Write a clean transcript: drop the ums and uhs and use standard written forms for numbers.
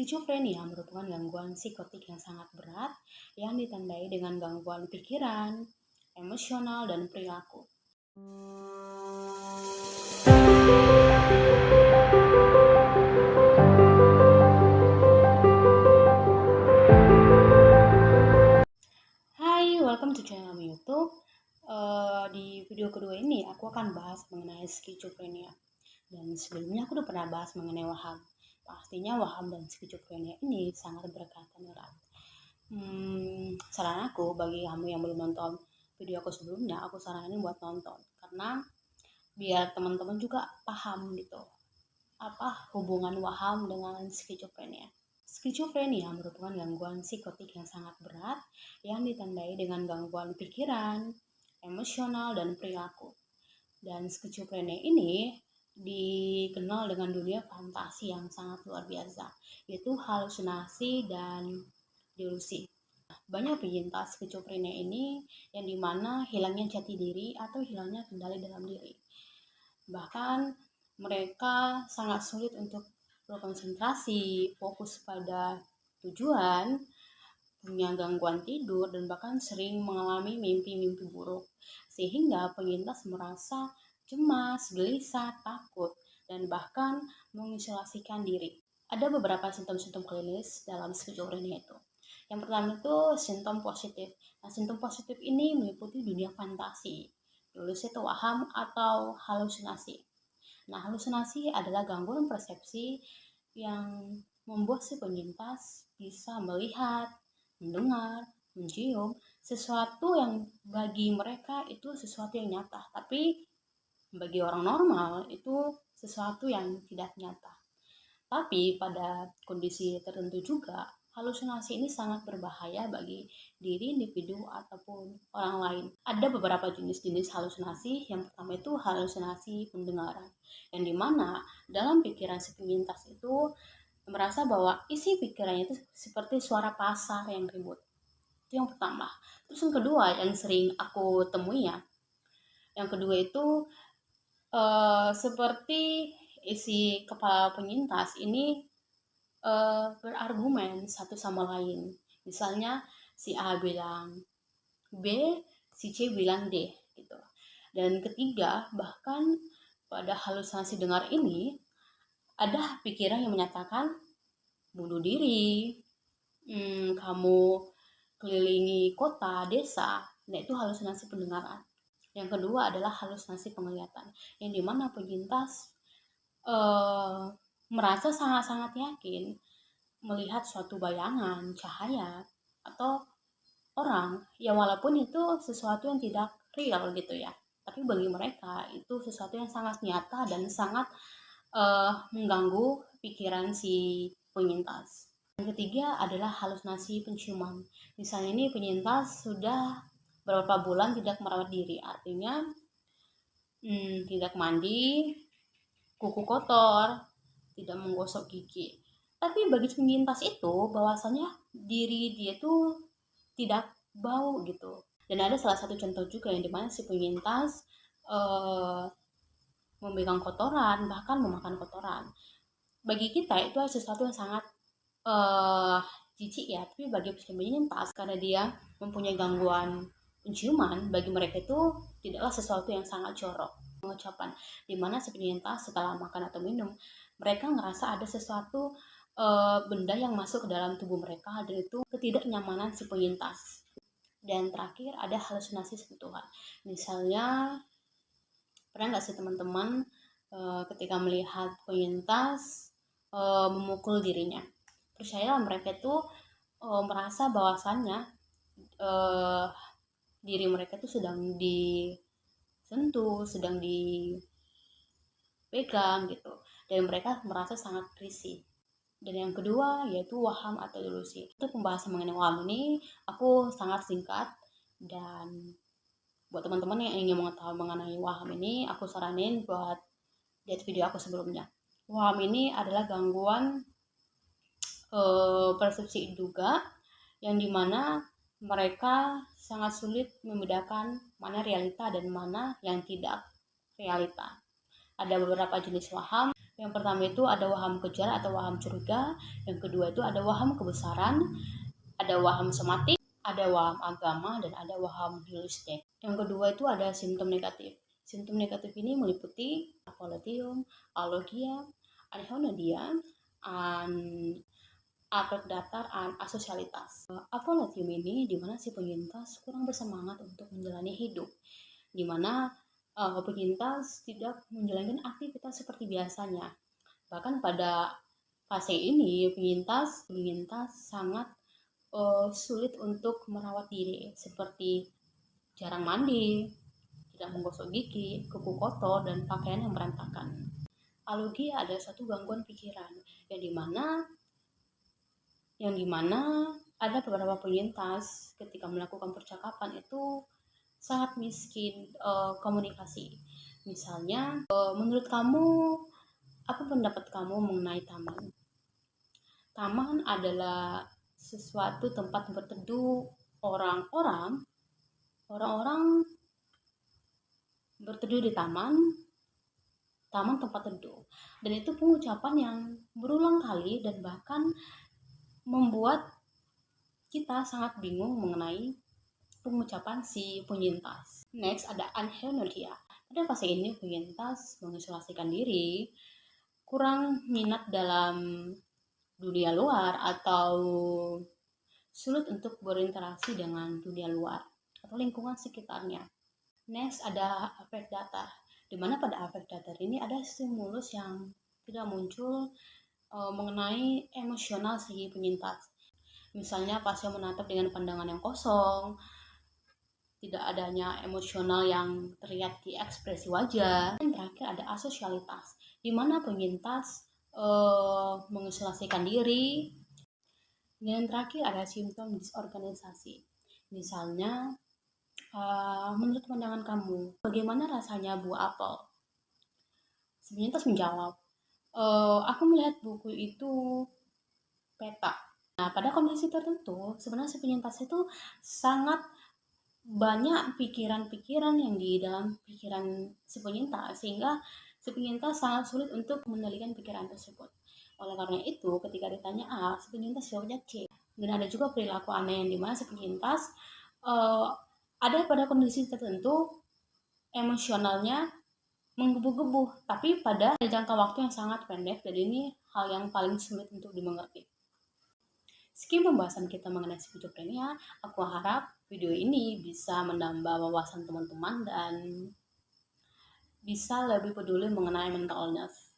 Skizofrenia merupakan gangguan psikotik yang sangat berat yang ditandai dengan gangguan pikiran, emosional, dan perilaku. Hai, welcome to channel YouTube. Di video kedua ini aku akan bahas mengenai skizofrenia. Dan sebelumnya aku udah pernah bahas mengenai waham. Pastinya waham dan skizofrenia ini sangat berkaitan erat. Saran aku bagi kamu yang belum nonton video aku sebelumnya, aku saranin buat nonton. Karena biar teman-teman juga paham gitu, apa hubungan waham dengan skizofrenia. Skizofrenia merupakan gangguan psikotik yang sangat berat yang ditandai dengan gangguan pikiran, emosional, dan perilaku. Dan skizofrenia ini dikenal dengan dunia fantasi yang sangat luar biasa, yaitu halusinasi dan delusi. Banyak penyintas skizofrenia ini yang dimana hilangnya jati diri atau hilangnya kendali dalam diri. Bahkan mereka sangat sulit untuk berkonsentrasi, fokus pada tujuan, punya gangguan tidur, dan bahkan sering mengalami mimpi-mimpi buruk. Sehingga penyintas merasa cemas, gelisah, takut, dan bahkan mengisolasikan diri. Ada beberapa simptom-simptom klinis dalam skizofrenia itu. Yang pertama itu simptom positif. Nah, simptom positif ini meliputi dunia fantasi, delusi atau waham atau halusinasi. Nah, halusinasi adalah gangguan persepsi yang membuat si penyintas bisa melihat, mendengar, mencium sesuatu yang bagi mereka itu sesuatu yang nyata, tapi bagi orang normal itu sesuatu yang tidak nyata. Tapi pada kondisi tertentu juga, halusinasi ini sangat berbahaya bagi diri individu ataupun orang lain. Ada beberapa jenis-jenis halusinasi. Yang pertama itu halusinasi pendengaran, yang dimana dalam pikiran si penyintas itu merasa bahwa isi pikirannya itu seperti suara pasar yang ribut. Itu yang pertama. Terus yang kedua yang sering aku temui ya, yang kedua itu seperti isi kepala penyintas ini berargumen satu sama lain. Misalnya si A bilang B, si C bilang D gitu. Dan ketiga, bahkan pada halusinasi dengar ini ada pikiran yang menyatakan bunuh diri, kamu kelilingi kota, desa. Nah, itu halusinasi pendengaran. Yang kedua adalah halusinasi penglihatan, yang dimana penyintas merasa sangat-sangat yakin melihat suatu bayangan, cahaya, atau orang, ya walaupun itu sesuatu yang tidak real gitu ya. Tapi bagi mereka itu sesuatu yang sangat nyata dan sangat mengganggu pikiran si penyintas. Yang ketiga adalah halusinasi penciuman. Misalnya ini penyintas sudah beberapa bulan tidak merawat diri, artinya tidak mandi, kuku kotor, tidak menggosok gigi. Tapi bagi penyintas itu bahwasanya diri dia tuh tidak bau gitu. Dan ada salah satu contoh juga yang dimana si penyintas memegang kotoran, bahkan memakan kotoran. Bagi kita itu adalah sesuatu yang sangat jijik ya, tapi bagi penyintas karena dia mempunyai gangguan penciuman, bagi mereka itu tidaklah sesuatu yang sangat jorok. Pengucapan dimana si penyintas setelah makan atau minum, mereka ngerasa ada sesuatu benda yang masuk ke dalam tubuh mereka, dan itu ketidaknyamanan si penyintas. Dan terakhir ada halusinasi sentuhan. Misalnya pernah nggak sih teman-teman ketika melihat penyintas memukul dirinya, percayalah mereka itu merasa bahwasannya diri mereka itu sedang disentuh, sedang dipegang gitu, dan mereka merasa sangat risih. Dan yang kedua yaitu waham atau delusi. Itu pembahasan mengenai waham ini aku sangat singkat, dan buat teman-teman yang ingin mengetahui mengenai waham ini, aku saranin buat lihat video aku sebelumnya. Waham ini adalah gangguan persepsi juga, yang dimana mereka sangat sulit membedakan mana realita dan mana yang tidak realita. Ada beberapa jenis waham. Yang pertama itu ada waham kejar atau waham curiga, yang kedua itu ada waham kebesaran, ada waham somatik, ada waham agama, dan ada waham nihilistik. Yang kedua itu ada simptom negatif. Simptom negatif ini meliputi apolitium, alogia, anhedonia, afek datar, asosialitas. Apolitium ini dimana si penyintas kurang bersemangat untuk menjalani hidup, dimana penyintas tidak menjalankan aktivitas seperti biasanya. Bahkan pada fase ini penyintas sangat sulit untuk merawat diri, seperti jarang mandi, tidak menggosok gigi, kuku kotor, dan pakaian yang berantakan. Alogia ada satu gangguan pikiran yang dimana ada beberapa penyintas ketika melakukan percakapan itu sangat miskin komunikasi. Misalnya, menurut kamu, apa pendapat kamu mengenai taman? Taman adalah sesuatu tempat berteduh orang-orang berteduh di taman tempat teduh, dan itu pengucapan yang berulang kali dan bahkan membuat kita sangat bingung mengenai pengucapan si penyintas. Next ada anhedonia. Pada fase ini penyintas mengisolasikan diri, kurang minat dalam dunia luar atau sulit untuk berinteraksi dengan dunia luar atau lingkungan sekitarnya. Next ada afek datar, di mana pada afek datar ini ada stimulus yang tidak muncul mengenai emosional si penyintas. Misalnya pasien menatap dengan pandangan yang kosong, tidak adanya emosional yang terlihat di ekspresi wajah. Dan terakhir ada asosialitas, di mana penyintas mengisolasikan diri. Dan terakhir ada simptom disorganisasi. Misalnya, menurut pandangan kamu, bagaimana rasanya buah apel? Si penyintas menjawab, aku melihat buku itu peta. Nah, pada kondisi tertentu, sebenarnya si penyintas itu sangat banyak pikiran-pikiran yang di dalam pikiran si penyintas, sehingga si penyintas sangat sulit untuk mengendalikan pikiran tersebut. Oleh karena itu, ketika ditanya A, si penyintas jawabnya C. Dan ada juga perilaku aneh yang dimana si penyintas ada pada kondisi tertentu emosionalnya menggebu-gebu, tapi pada jangka waktu yang sangat pendek, dan ini hal yang paling sulit untuk dimengerti. Sekian pembahasan kita mengenai skizofrenia. Aku harap video ini bisa menambah wawasan teman-teman dan bisa lebih peduli mengenai mental illness.